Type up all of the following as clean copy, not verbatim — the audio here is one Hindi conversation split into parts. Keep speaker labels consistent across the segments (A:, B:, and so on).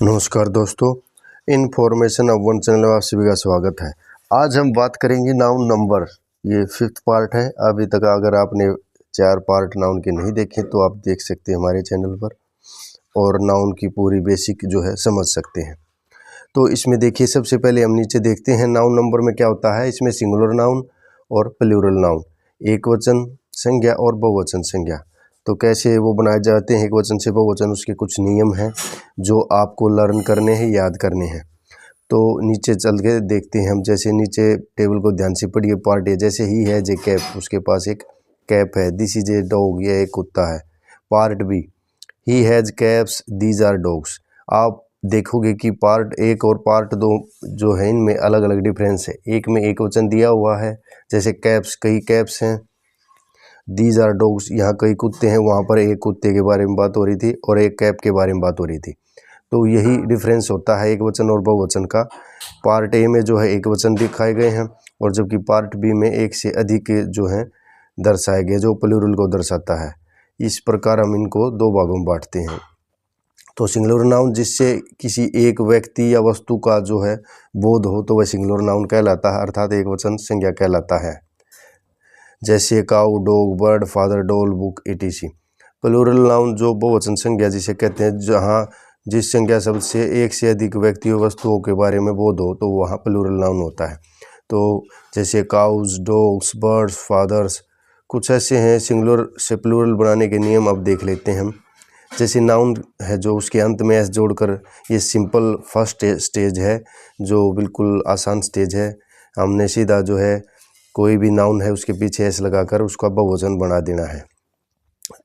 A: नमस्कार दोस्तों, इन्फॉर्मेशन ऑफ वन चैनल में आप सभी का स्वागत है। आज हम बात करेंगे नाउन नंबर। ये 5th पार्ट है। अभी तक अगर आपने 4 पार्ट नाउन के नहीं देखे तो आप देख सकते हैं हमारे चैनल पर, और नाउन की पूरी बेसिक जो है समझ सकते हैं। तो इसमें देखिए, सबसे पहले हम नीचे देखते हैं नाउन नंबर में क्या होता है। इसमें सिंगुलर नाउन और प्लूरल नाउन, एक वचन संज्ञा और बहुवचन संज्ञा, तो कैसे वो बनाए जाते हैं एक वचन से बहुवचन, उसके कुछ नियम हैं जो आपको लर्न करने हैं, याद करने हैं। तो नीचे चल के देखते हैं हम। जैसे नीचे टेबल को ध्यान से पढ़िए। पार्ट ए, जैसे ही है जे कैप, उसके पास एक कैप है। दिस इज ए डॉग, यह एक कुत्ता है। Part B, he has caps, these are dogs. आप देखोगे कि पार्ट एक और पार्ट दो जो है इनमें अलग अलग डिफरेंस है। एक में एक वचन दिया हुआ है, जैसे कैप्स, कई कैप्स हैं। दीज आर डॉग्स, यहाँ कई कुत्ते हैं, वहाँ पर एक कुत्ते के बारे में बात हो रही थी और एक कैप के बारे में बात हो रही थी। तो यही डिफरेंस होता है एक वचन और बहुवचन का। पार्ट ए में जो है एक वचन दिखाए गए हैं, और जबकि पार्ट बी में एक से अधिक जो है दर्शाए गए, जो प्लूरल को दर्शाता है। इस प्रकार हम इनको दो भागों में बांटते हैं। तो सिंगुलर नाउन, जिससे किसी एक व्यक्ति या वस्तु का जो है बोध हो, तो वह सिंगुलर नाउन कहलाता है, अर्थात एक वचन संज्ञा कहलाता है। जैसे cow, dog, bird, father, doll, book, etc। Plural noun जो बहुवचन संज्ञा जिसे कहते हैं, जहाँ जिस संज्ञा शब्द से एक से अधिक व्यक्तियों वस्तुओं के बारे में बोध हो, तो वहाँ प्लूरल नाउन होता है। तो जैसे काउज, डॉग्स, बर्ड्स, फादर्स, कुछ ऐसे हैं। सिंगुलर से प्लूरल बनाने के नियम अब देख लेते हैं हम। जैसे नाउन है जो उसके अंत में एस जोड़कर, ये सिंपल फर्स्ट स्टेज है, जो बिल्कुल आसान स्टेज है। हमने सीधा जो है कोई भी नाउन है उसके पीछे एस लगाकर उसका बहुवचन बना देना है।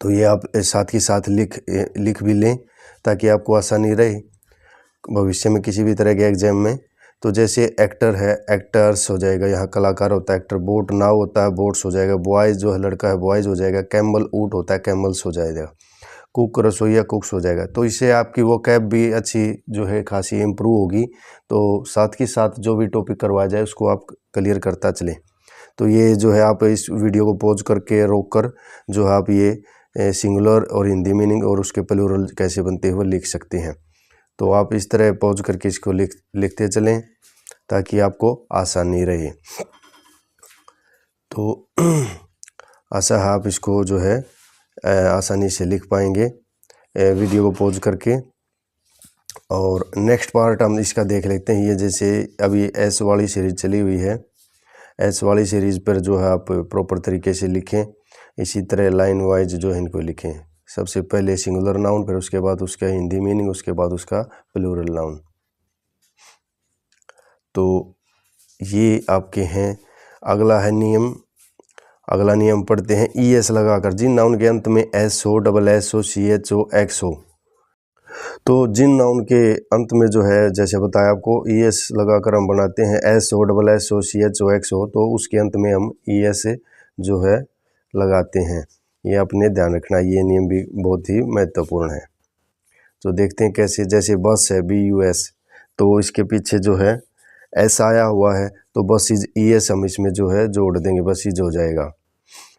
A: तो ये आप साथ ही साथ लिख भी लें, ताकि आपको आसानी रहे भविष्य में किसी भी तरह के एग्जाम में। तो जैसे एक्टर है, एक्टर्स हो जाएगा, यहाँ कलाकार होता है एक्टर। बोट, नाव होता है, बोट्स हो जाएगा। बॉयज़ जो है लड़का है, बॉयज़ हो जाएगा। कैमल, ऊँट होता है, कैमल्स हो जाएगा। कुक, रसोईया, कुक्स हो जाएगा। तो इससे आपकी वो कैप भी अच्छी जो है खासी इम्प्रूव होगी। तो साथ ही साथ जो भी टॉपिक करवाया जाए उसको आप क्लियर करता चलें। तो ये जो है आप इस वीडियो को पॉज करके रोक कर जो आप ये सिंगुलर और हिंदी मीनिंग और उसके प्लूरल कैसे बनते हुए लिख सकते हैं। तो आप इस तरह पॉज करके इसको लिखते चलें, ताकि आपको आसानी रहे। तो आशा है आप इसको जो है आसानी से लिख पाएंगे वीडियो को पॉज करके। और नेक्स्ट पार्ट हम इसका देख लेते हैं। ये जैसे अभी एस वाली सीरीज चली हुई है, एस वाली सीरीज़ पर जो है आप प्रॉपर तरीके से लिखें। इसी तरह लाइन वाइज जो है इनको लिखें। सबसे पहले सिंगुलर नाउन, फिर उसके बाद उसका हिंदी मीनिंग, उसके बाद उसका प्लूरल नाउन। तो ये आपके हैं। अगला है नियम। अगला नियम पढ़ते हैं। ES लगाकर जिन नाउन के अंत में S हो, डबल S हो, CH हो, X हो। तो जिन नाउन के अंत में जो है, जैसे बताया आपको, ES लगाकर हम बनाते हैं। S हो, डबल S हो, CH हो, X हो, तो उसके अंत में हम ES जो है लगाते हैं। ये आपने ध्यान रखना, ये नियम भी बहुत ही महत्वपूर्ण है। तो देखते हैं कैसे। जैसे बस है, BUS, तो इसके पीछे जो है S आया हुआ है, तो बस इज ES हम इसमें जो है जोड़ देंगे, बस इज हो जाएगा।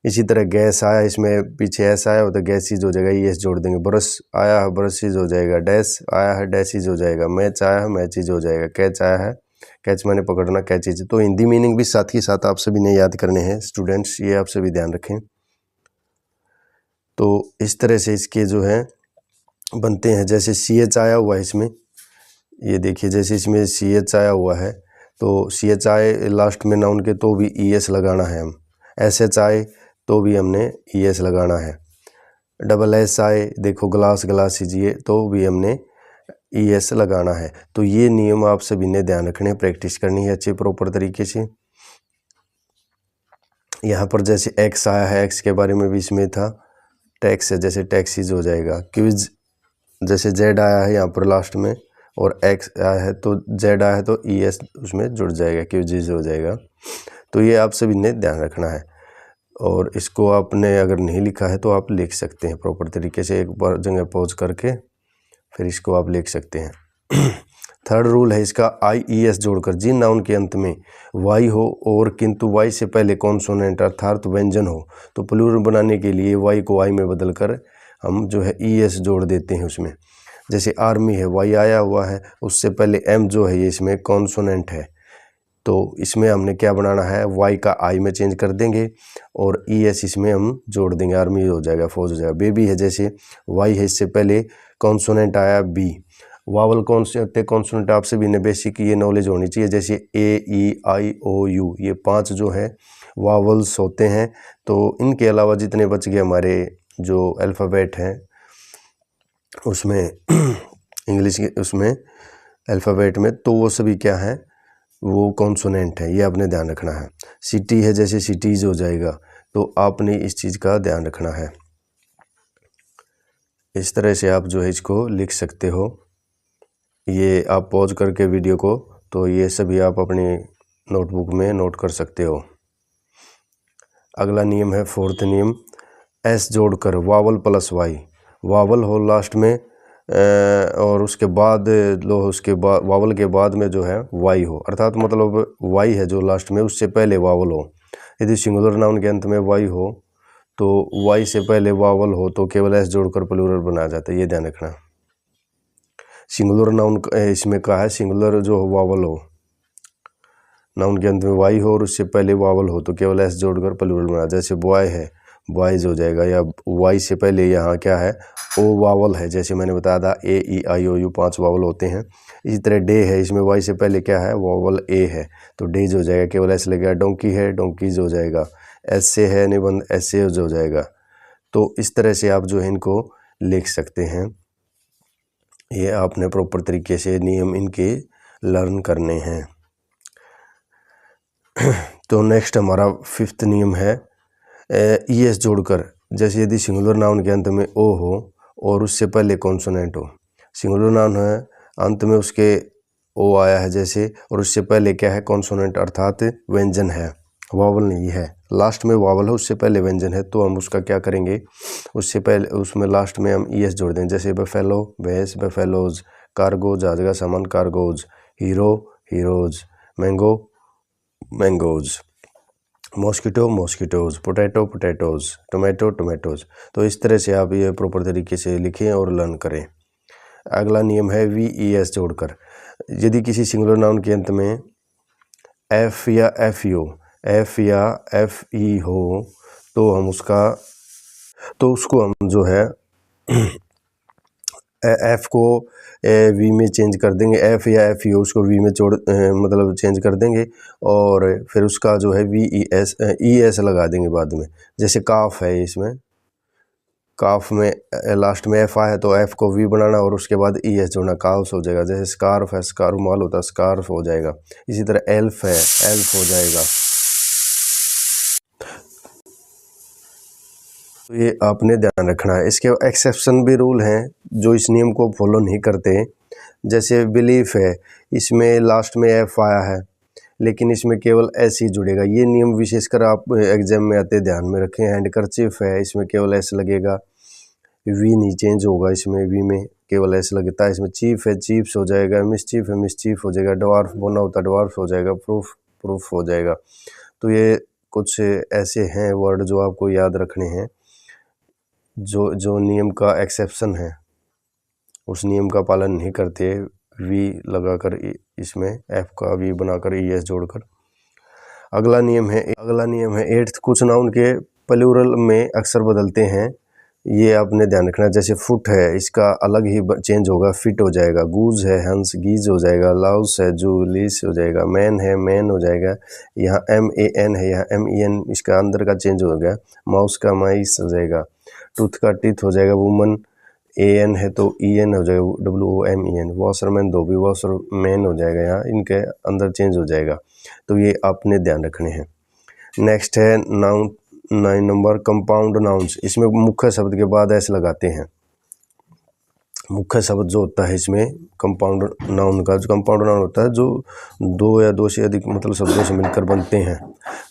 A: इसी तरह गैस आया, इसमें पीछे एस आया हो तो गैसीज हो जाएगा, ES जोड़ देंगे। ब्रश आया है, ब्रशीज हो जाएगा। डैश आया है, डैशीज हो जाएगा। मैच आया है, मैचीज हो जाएगा। कैच आया है, कैच माने पकड़ना, कैचीज। तो हिंदी मीनिंग भी साथ ही साथ आप सभी ने याद करने हैं स्टूडेंट्स, ये आप सभी ध्यान रखें। तो इस तरह से इसके जो है बनते हैं। जैसे CH आया हुआ है इसमें, ये देखिए, जैसे इसमें CH आया हुआ है, तो CH आए लास्ट में नाउन के, तो भी ES लगाना है हम। SH आए तो भी हमने ES लगाना है। डबल S आए, देखो ग्लास, ग्लास कीजिए, तो भी हमने ES लगाना है। तो ये नियम आप सभी ने ध्यान रखने, प्रैक्टिस करनी है अच्छे प्रॉपर तरीके से। यहाँ पर जैसे X आया है, X के बारे में भी इसमें था। टैक्स है, जैसे टैक्सीज हो जाएगा। क्विज, जैसे Z आया है यहाँ पर लास्ट में, और X आया है तो Z आया है तो ES उसमें जुड़ जाएगा, क्विज हो जाएगा। तो ये आप सभी ने ध्यान रखना है। और इसको आपने अगर नहीं लिखा है तो आप लिख सकते हैं प्रॉपर तरीके से। एक बार जगह पॉज करके फिर इसको आप लिख सकते हैं। थर्ड रूल है इसका, IES जोड़कर जिन नाउन के अंत में Y हो और किंतु Y से पहले कॉन्सोनेंट अर्थात व्यंजन हो, तो प्लूरल बनाने के लिए Y को I में बदलकर हम जो है ES जोड़ देते हैं उसमें। जैसे आर्मी है, वाई आया हुआ है, उससे पहले एम जो है ये इसमें कॉन्सोनेंट है, तो इसमें हमने क्या बनाना है, वाई का आई में चेंज कर देंगे और ई एस इसमें हम जोड़ देंगे, आर्मी हो जाएगा, फौज हो जाएगा। बेबी है, जैसे वाई है, इससे पहले कॉन्सोनेंट आया बी। वावल कौन से होते हैं कॉन्सोनेंट, आपसे भी बेसिक ये नॉलेज होनी चाहिए, जैसे ए ई आई ओ यू, ये 5 जो है वावल्स होते हैं। तो इनके अलावा जितने बच गए हमारे जो अल्फ़ाबेट हैं उसमें इंग्लिश के उसमें अल्फ़ाबेट में, तो वो सभी क्या है, वो कॉन्सोनेंट है, ये आपने ध्यान रखना है। सिटी है, जैसे सिटीज़ हो जाएगा, तो आपने इस चीज़ का ध्यान रखना है। इस तरह से आप जो है इसको लिख सकते हो। ये आप पॉज करके वीडियो को, तो ये सभी आप अपनी नोटबुक में नोट कर सकते हो। अगला नियम है 4th नियम, एस जोड़कर वावल प्लस वाई, वावल हो लास्ट में और उसके बाद लो, उसके बाद वावल के बाद में जो है वाई हो, अर्थात मतलब वाई है जो लास्ट में, उससे पहले वावल हो। यदि सिंगुलर नाउन के अंत में वाई हो तो वाई से पहले वावल हो तो केवल एस जोड़कर प्लूरल बनाया जाता है, ये ध्यान रखना। सिंगुलर नाउन इसमें कहा है, सिंगुलर जो वावल हो, नाउन के अंत में वाई हो और उससे पहले वावल हो तो केवल एस जोड़कर प्लूरल बनाया। जैसे बॉय है, बॉयज हो जाएगा, या वाई से पहले यहाँ क्या है, ओ वावल है, जैसे मैंने बताया था ए ई आई ओ यू 5 वावल होते हैं। इसी तरह डे है, इसमें वाई से पहले क्या है, वावल ए है, तो डेज हो जाएगा, केवल एस लगेगा। डोंकी है, डोंकीज हो जाएगा, एस से है निबंध, एस से हो जाएगा। तो इस तरह से आप जो है इनको लिख सकते हैं। ये आपने प्रॉपर तरीके से नियम इनके लर्न करने हैं। तो नेक्स्ट हमारा 5th नियम है ई एस जोड़कर, जैसे यदि सिंगुलर नाउन के अंत में ओ हो और उससे पहले कॉन्सोनेंट हो, सिंगुलर नाउन है, अंत में उसके ओ आया है जैसे, और उससे पहले क्या है, कॉन्सोनेंट अर्थात व्यंजन है, वावल नहीं है, लास्ट में वावल है, उससे पहले व्यंजन है, तो हम उसका क्या करेंगे, उससे पहले उसमें लास्ट में हम ई एस जोड़ देंगे। जैसे बफेलो भैंस, बफेलोज, कार्गो जहाज का सामान, cargoes, hero heroes, mango mangoes, mosquito mosquitoes, potato potatoes, tomato tomatoes. तो इस तरह से आप ये प्रॉपर तरीके से लिखें और लर्न करें। अगला नियम है वी ई एस जोड़कर, यदि किसी सिंगुलर नाउन के अंत में एफ या एफ ई हो, एफ या एफ ई हो तो हम उसको हम जो है एफ को वी में चेंज कर देंगे, एफ या एफ ई हो उसको वी में मतलब चेंज कर देंगे, और फिर उसका जो है वी ई एस लगा देंगे बाद में। जैसे काफ है, इसमें काफ में लास्ट में एफ आया तो एफ को वी बनाना और उसके बाद ई एस जोड़ना, काफ्स हो जाएगा। जैसे स्कार्फ है, रुमाल होता है, स्कार्फ हो जाएगा। इसी तरह एल्फ है, एल्फ हो जाएगा। तो ये आपने ध्यान रखना है। इसके एक्सेप्शन भी रूल हैं जो इस नियम को फॉलो नहीं करते। जैसे बिलीफ है, इसमें लास्ट में एफ आया है लेकिन इसमें केवल एस ही जुड़ेगा। ये नियम विशेषकर आप एग्जाम में आते ध्यान में रखें। हैंडकरचीफ है, इसमें केवल एस लगेगा, वी नहीं चेंज होगा, इसमें वी में केवल एस लगता है। इसमें चीफ है, चीफ्स हो जाएगा। मिसचीफ है, मिसचीफ हो जाएगा। डवार्फ बोलना होता है, डवार्फ हो जाएगा। प्रूफ, प्रूफ हो जाएगा। तो ये कुछ ऐसे हैं वर्ड जो आपको याद रखने हैं, जो नियम का एक्सेप्शन है, उस नियम का पालन नहीं करते। वी लगाकर इसमें एफ का वी बनाकर ई एस जोड़कर। अगला नियम है 8th, कुछ नाउन के प्लूरल में अक्सर बदलते हैं, ये आपने ध्यान रखना। जैसे फुट है, इसका अलग ही चेंज होगा, फिट हो जाएगा। गूज है, हंस, गीज हो जाएगा। लाउस है, जू, लीस हो जाएगा। मैन है, मैन हो जाएगा। यहाँ MAN है, यहाँ MEN, इसका अंदर का चेंज हो गया। माउस का माइस हो जाएगा। टूथ का टीथ हो जाएगा। वुमन AN है तो EN हो जाएगा, WOMEN। वॉशरमैन, धोबी, वॉशरमैन हो जाएगा, यहाँ इनके अंदर चेंज हो जाएगा। तो ये आपने ध्यान रखने हैं। नेक्स्ट है 9 नंबर, कंपाउंड नाउन्स। इसमें मुख्य शब्द के बाद एस लगाते हैं। मुख्य शब्द जो होता है इसमें कंपाउंड नाउन का। जो कंपाउंड नाउन होता है जो दो या दो से अधिक मतलब शब्दों से मिलकर बनते हैं।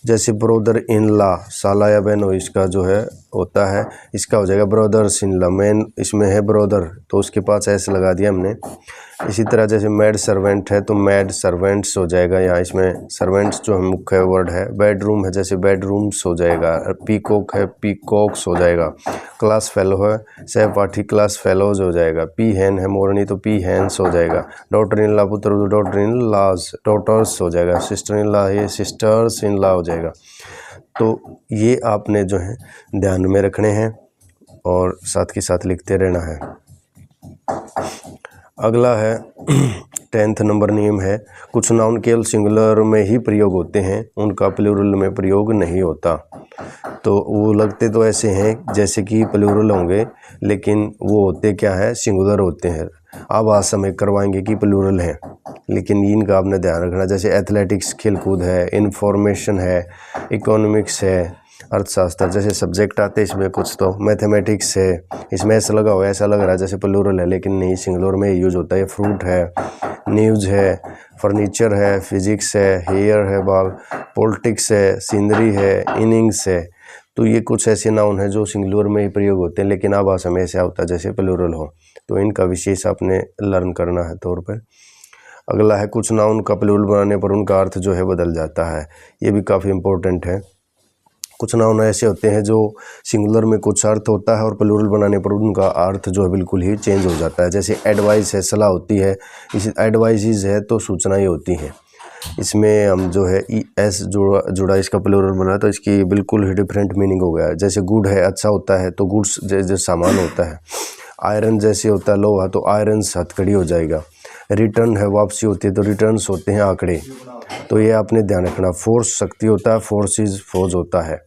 A: जैसे ब्रदर इन लॉ, साला या बहन इसका जो है होता है, इसका हो जाएगा ब्रदर्स इन लॉ। मेन इसमें है ब्रदर तो उसके पास ऐसे लगा दिया हमने। इसी तरह जैसे मैड सर्वेंट है तो मैड सर्वेंट्स हो जाएगा, यहाँ इसमें सर्वेंट्स जो मुख्य वर्ड है। बेडरूम है जैसे बेडरूम्स हो जाएगा। पीकॉक है पीकॉक्स हो जाएगा। क्लास फेलो है सहपाठी क्लास फेलोज हो जाएगा। पी हैन है मोरनी तो पी हैंस हो जाएगा। डॉटर इन लॉ पुत्र तो डॉटर इन लॉज डॉटर्स हो जाएगा। सिस्टर इन लॉ ये सिस्टर्स इन लॉ हो जाएगा। तो ये आपने जो है ध्यान में रखने हैं और साथ के साथ लिखते रहना है। अगला है 10th नंबर नियम है, कुछ नाउन केवल सिंगुलर में ही प्रयोग होते हैं, उनका प्लूरल में प्रयोग नहीं होता। तो वो लगते तो ऐसे हैं जैसे कि प्लूरल होंगे, लेकिन वो होते क्या है, सिंगुलर होते हैं। अब आज समय करवाएंगे कि प्लूरल हैं, लेकिन इनका आपने ध्यान रखना। जैसे एथलेटिक्स खेलकूद है, इंफॉर्मेशन है, इकोनॉमिक्स है, अर्थशास्त्र जैसे सब्जेक्ट आते हैं इसमें। कुछ तो मैथमेटिक्स है, इसमें ऐसा लगा हुआ है, ऐसा लग रहा है जैसे प्लूरल है, लेकिन नहीं, सिंगुलर में यूज होता है। फ्रूट है, न्यूज़ है, फर्नीचर है, फिजिक्स है, हेयर है बाल, पॉलिटिक्स है, सीनरी है, इनिंग्स है। तो ये कुछ ऐसे नाउन है जो सिंगुलर में ही प्रयोग होते हैं, लेकिन अब समय ऐसा होता है जैसे प्लूरल हो। तो इनका विशेष आपने लर्न करना है तौर पर। अगला है कुछ नाउन का प्लूरल बनाने पर उनका अर्थ जो है बदल जाता है। ये भी काफ़ी इम्पोर्टेंट है। कुछ नाउन ऐसे होते हैं जो सिंगुलर में कुछ अर्थ होता है और प्लूरल बनाने पर उनका अर्थ जो है बिल्कुल ही चेंज हो जाता है। जैसे एडवाइस है सलाह होती है, इस एडवाइजेज है तो सूचनाएं होती हैं। इसमें हम जो है एस जुड़ा इसका प्लूरल बना तो इसकी बिल्कुल ही डिफरेंट मीनिंग हो गया। जैसे गुड है अच्छा होता है तो गुड्स जैसे सामान होता है। आयरन जैसे होता है लोहा तो आयरन्स हथकड़ी हो जाएगा। रिटर्न है वापसी होती है तो रिटर्न्स होते हैं आंकड़े। तो ये आपने ध्यान रखना। फोर्स शक्ति होता है, फोर्सेस फौज होता है।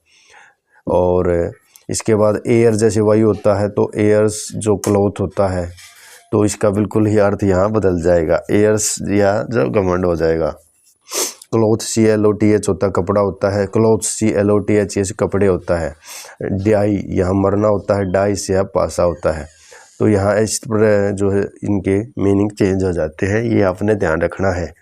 A: और इसके बाद एयर जैसे वायु होता है तो एयर्स जो क्लॉथ होता है तो इसका बिल्कुल ही अर्थ यहाँ बदल जाएगा। एयर्स या जो घमंड हो जाएगा। क्लॉथ CLOTH होता है कपड़ा होता है। क्लॉथ CLOTH कपड़े होता है। डाई यहाँ मरना होता है, डाई से यहाँ पासा होता है। तो यहाँ इस पर जो है इनके मीनिंग चेंज हो जाते हैं, ये आपने ध्यान रखना है।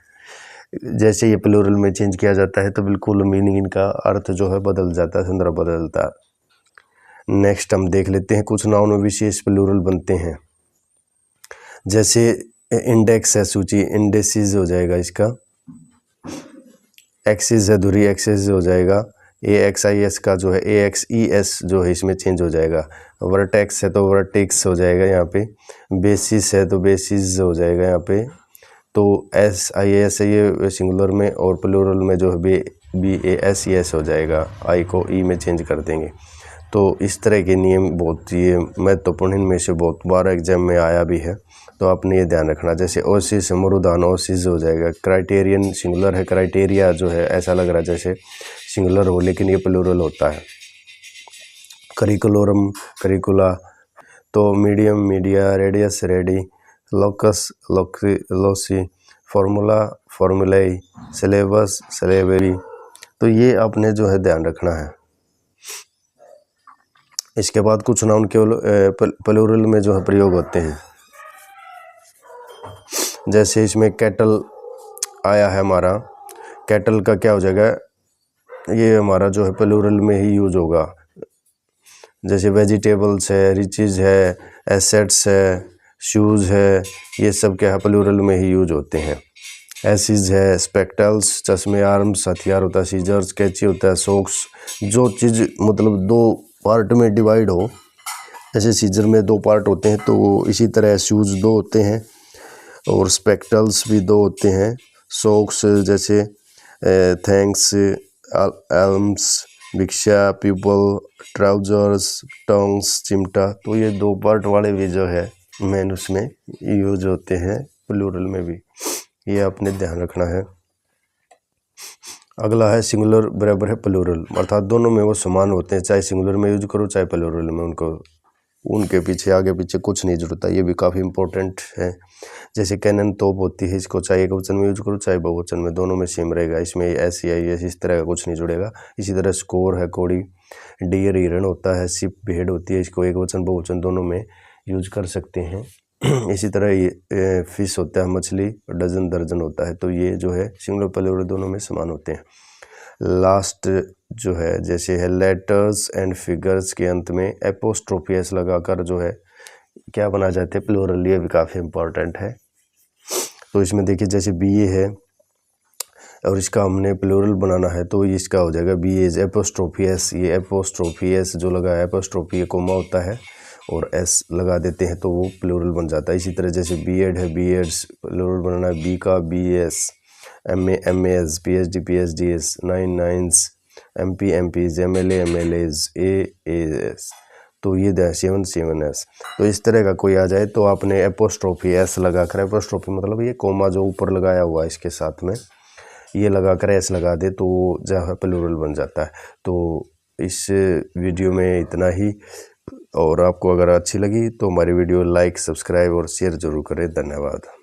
A: जैसे ये प्लूरल में चेंज किया जाता है तो बिल्कुल मीनिंग इनका अर्थ जो है बदल जाता है, संदर्भ बदलता है। नेक्स्ट हम देख लेते हैं कुछ नाउन में विशेष प्लूरल बनते हैं। जैसे इंडेक्स है सूची, इंडेसिस हो जाएगा इसका। एक्सिस है धुरी, एक्सिस हो जाएगा। AXIS का जो है AXES जो है इसमें चेंज हो जाएगा। वर्टेक्स है तो वर्टेक्स हो जाएगा यहाँ पे। बेसिस है तो बेसिस हो जाएगा यहाँ पे। तो SIS है ये सिंगुलर में, और प्लूरल में जो है BASES हो जाएगा। आई को ई में चेंज कर देंगे। तो इस तरह के नियम बहुत ये महत्वपूर्ण, इनमें से बहुत बार एग्जाम में आया भी है, तो आपने ये ध्यान रखना। जैसे ओसिस मरुदान ओसिस हो जाएगा। क्राइटेरियन सिंगुलर है, क्राइटेरिया जो है ऐसा लग रहा है जैसे सिंगुलर हो, लेकिन ये प्लूरल होता है। करिकुलोरम करिकुला, तो medium media, radius radii, locus loci, formula formulae, syllabus syllabi. तो ये आपने जो है ध्यान रखना है। इसके बाद कुछ नाउन केवल प्लूरल में जो है प्रयोग होते हैं। जैसे इसमें कैटल आया है हमारा, कैटल का क्या हो जाएगा, ये हमारा जो है प्लूरल में ही यूज होगा। जैसे वेजिटेबल्स है, रिचेज है, एसेट्स है, शूज़ है, ये सब क्या है प्लूरल में ही यूज होते हैं। एसिज है, स्पेक्टल्स चश्मे, आर्म्स हथियार होता है, सीजर्स कैंची होता है, सॉक्स जो चीज़ मतलब दो पार्ट में डिवाइड हो, जैसे सीजर में दो पार्ट होते हैं तो इसी तरह शूज़ दो होते हैं और स्पेक्टल्स भी दो होते हैं। सॉक्स जैसे थैंक्स, एल्म्स, भिक्षा, पीपल, ट्राउजर्स, टोंग्स, चिमटा। तो ये दो पार्ट वाले भी जो है मेन उसमें यूज होते हैं प्लूरल में भी, ये आपने ध्यान रखना है। अगला है सिंगुलर बराबर है प्लूरल, अर्थात दोनों में वो समान होते हैं, चाहे सिंगुलर में यूज करो चाहे प्लूरल में। उनके पीछे आगे पीछे कुछ नहीं जुड़ता, ये भी काफ़ी इंपॉर्टेंट है। जैसे कैनन तोप होती है, इसको चाहे एक वचन में यूज करो चाहे बहुवचन में, दोनों में सेम रहेगा। इसमें SCIS इस तरह का कुछ नहीं जुड़ेगा। इसी तरह स्कोर है कौड़ी, डियर हिरण होता है, शिप भेड़ होती है, इसको एक वचन बहुवचन दोनों में यूज कर सकते हैं। इसी तरह ये फिश होता है, मछली, डजन दर्जन होता है। तो ये जो है सिंगुलर प्लूरल दोनों में समान होते हैं। लास्ट जो है जैसे है लेटर्स एंड फिगर्स के अंत में एपोस्ट्रोफी एस लगाकर जो है क्या बना जाते हैं, प्लूरल। ये भी काफ़ी इम्पोर्टेंट है। तो इसमें देखिए जैसे BA है और इसका हमने प्लूरल बनाना है तो इसका हो जाएगा BAs एपोस्ट्रोफी एस। ये एपोस्ट्रोफी एस जो लगा है, एपोस्ट्रोफी कोमा होता है और एस लगा देते हैं तो वो प्लूरल बन जाता है। इसी तरह जैसे बीएड है, बीएड्स प्लूरल बनाना है, बी का BS, MA MAs, PhD PhDs, 9 9s, MP MPs, MLA MLAs, AAs, तो ये 7 7s। तो इस तरह का कोई आ जाए तो आपने एपोस्ट्रोफी एस लगा कर, एपोस्ट्रोफी मतलब ये कोमा जो ऊपर लगाया हुआ है इसके साथ में ये लगा कर एस लगा दे तो जो है प्लूरल बन जाता है। तो इस वीडियो में इतना ही, और आपको अगर अच्छी लगी तो हमारी वीडियो लाइक, सब्सक्राइब और शेयर जरूर करें। धन्यवाद।